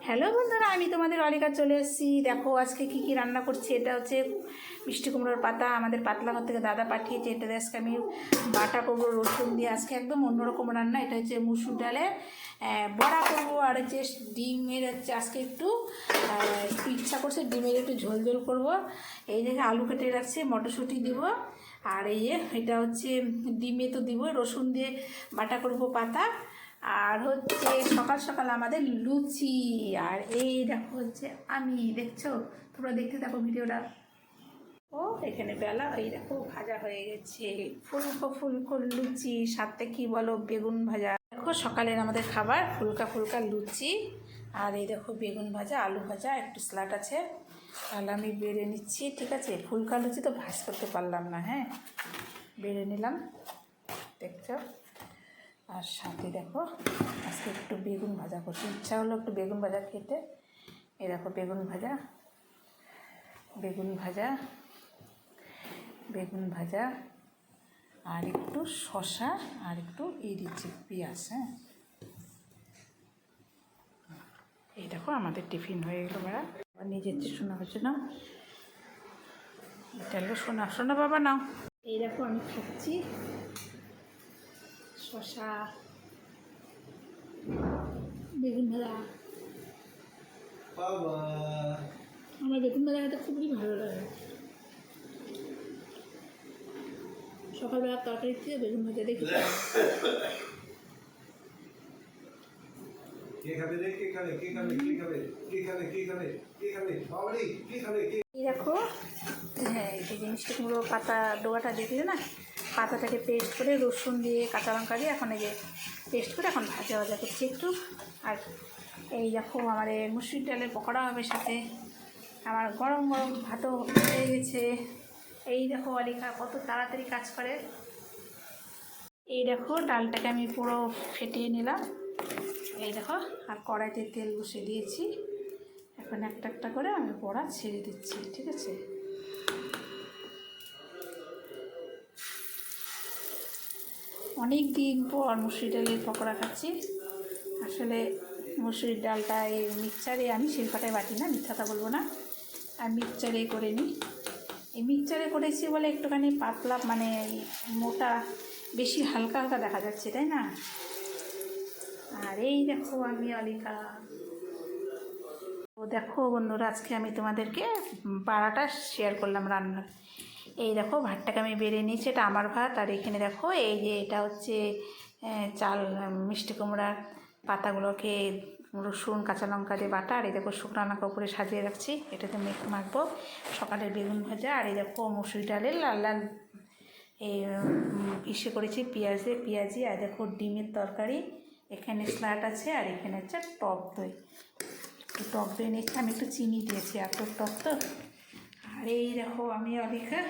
Hello বন্ধুরা, আমি তোমাদের অলিকা চলে এসেছি। দেখো আজকে কি কি রান্না করছি। এটা হচ্ছে মিষ্টি কুমড়োর পাতা, আমাদের পাতলাঘর থেকে দাদা পাঠিয়েছে। এটা আজকে আমি বাটা করবো রসুন দিয়ে। আজকে একদম অন্যরকম রান্না। এটা হচ্ছে মুসুর ডালে বড়া করবো, আর হচ্ছে ডিমের হচ্ছে আজকে একটু ইচ্ছা করছে ডিমের একটু ঝোল ঝোল করবো। এই দেখে আলু কেটে রাখছি, মটরশুঁটি দিব, আর এই এটা হচ্ছে ডিমে তো দিব, রসুন দিয়ে বাটা করবো পাতা। আর হচ্ছে সকাল সকাল আমাদের লুচি। আর এই দেখো হচ্ছে আমি, দেখছো তোমরা, দেখতে থাকো ভিডিওটা। ও এখানে বেলা, এই দেখো ভাজা হয়ে গেছে ফুলকো ফুলকো লুচি, সাথে কি বলো বেগুন ভাজা। দেখো সকালের আমাদের খাবার ফুলকা ফুলকা লুচি। আর এই দেখো বেগুন ভাজা, আলু ভাজা, একটু স্যালাড আছে। তাহলে আমি বেড়ে নিচ্ছি, ঠিক আছে। ফুলকা লুচি তো ভাজ করতে পারলাম না, হ্যাঁ বেড়ে নিলাম, দেখছো। আর সাথে দেখো আজকে একটু বেগুন ভাজা করতে ইচ্ছা হলো, একটু বেগুন ভাজা খেতে। এই দেখো বেগুন ভাজা, বেগুন ভাজা, বেগুন ভাজা, আর একটু শসা, আর একটু এই দিচ্ছি পেঁয়াজ। হ্যাঁ এই দেখো আমাদের টিফিন হয়ে গেলো। বেড়া আবার নিজের শোনা হচ্ছে না, এটা হলো শোনা শোনা বাবা নাও। এই দেখো আমি খাচ্ছি শসা, বেগুন ভাজা। আমার বেগুন ভাজা খেতে খুবই ভালো লাগে। সকালবেলা তরকারি দিয়ে বেগুন ভাজা দেখি। এই দেখো, হ্যাঁ এই মিষ্টি কুমড়ো পাতা ডোয়াটা দেখলে না, পাতাটাকে পেস্ট করে রসুন দিয়ে কাঁচা লঙ্কা দিয়ে এখন এই যে পেস্ট করে এখন ভাজা ভাজা করছি একটু। আর এই দেখো আমার মুসুর ডালের পকোড়া হবে, সাথে আমার গরম গরম ভাতও হয়ে গেছে। এই দেখো অলিকা কত তাড়াতাড়ি কাজ করে। এই দেখো ডালটাকে আমি পুরো ফেটিয়ে নিলাম, এই দেখো। আর কড়াইতে তেল বসিয়ে দিয়েছি, এখন একটা একটা করে আমি বড়া ছেড়ে দিচ্ছি, ঠিক আছে। অনেক দিন পর মুসুরি ডালের পকোড়া খাচ্ছি। আসলে মুসুরির ডালটা এই মিক্সচারে, আমি শিলপাটায় বাটি না, মিথ্যাটা বলবো না, আর মিক্সচারে করে নিই। এই মিক্সচারে করেছি বলে একটুখানি পাতলা, মানে মোটা, বেশি হালকা হালকা দেখা যাচ্ছে, তাই না। আর এই দেখো আমি অলিকা। তো দেখো বন্ধুরা, আজকে আমি তোমাদেরকে বাড়াটা শেয়ার করলাম রান্নার। এই দেখো ভাতটাকে আমি বেড়ে নিয়েছি, এটা আমার ভাত। আর এখানে দেখো এই যে এটা হচ্ছে চাল মিষ্টি কুমড়ার পাতাগুলোকে রসুন কাঁচা লঙ্কা দিয়ে বাটা। আর এই দেখো শুকনো লঙ্কা উপরে সাজিয়ে রাখছি, এটাতে মাখবো। সকালের বেগুন ভাজা। আর এই দেখো মুসুরি ডালের লাল লাল এই ইসে করেছি পেঁয়াজি। আর দেখো ডিমের তরকারি, এখানে স্যালাড আছে, আর এখানে হচ্ছে টক দই। একটু টক দই নিচ্ছি, আমি একটু চিনি দিয়েছি, এত টক তো। আর এই দেখো আমি অলিকা।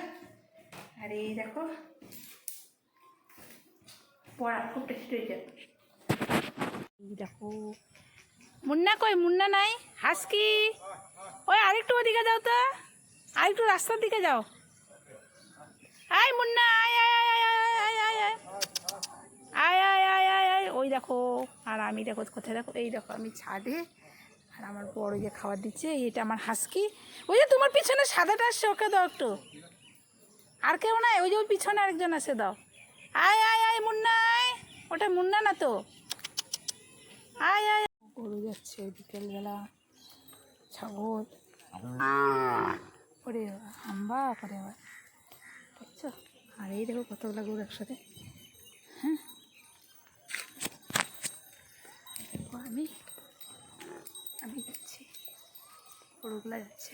আর এই দেখো পড়া খুব টেস্টি হয়েছে। এই দেখো মুন্না কই, মুন্না নাই, হাসকি ওই আরেকটু ওদিকে যাও তো, আরেকটু রাস্তার দিকে যাও। আয় মুন্না, আয় আয় আয় আয় আয় আয় আয় আয় আয় আয় আয়। ওই দেখো, আর আমি দেখো কোথায়, দেখো এই দেখো আমি ছাদে, আর আমার বড় যে খাবার দিচ্ছে, এটা আমার হাসকি। ওই যে তোমার পিছনে সাদাটা আসছে, ওকে দাও একটু। আর কেউ নাই, ওই যে ওই পিছনে আরেকজন আছে, দাও। আয় আয় আয় মুন্না আয়, ওটা মুন্না না তো। আয় আয়, গরু যাচ্ছে বিকেলবেলা, ছাগল করে হাম্বা করে আবার, দেখছো। আর এই দেখো কতগুলো গরু একসাথে। হ্যাঁ দেখো আমি যাচ্ছি, গরুগুলা যাচ্ছে।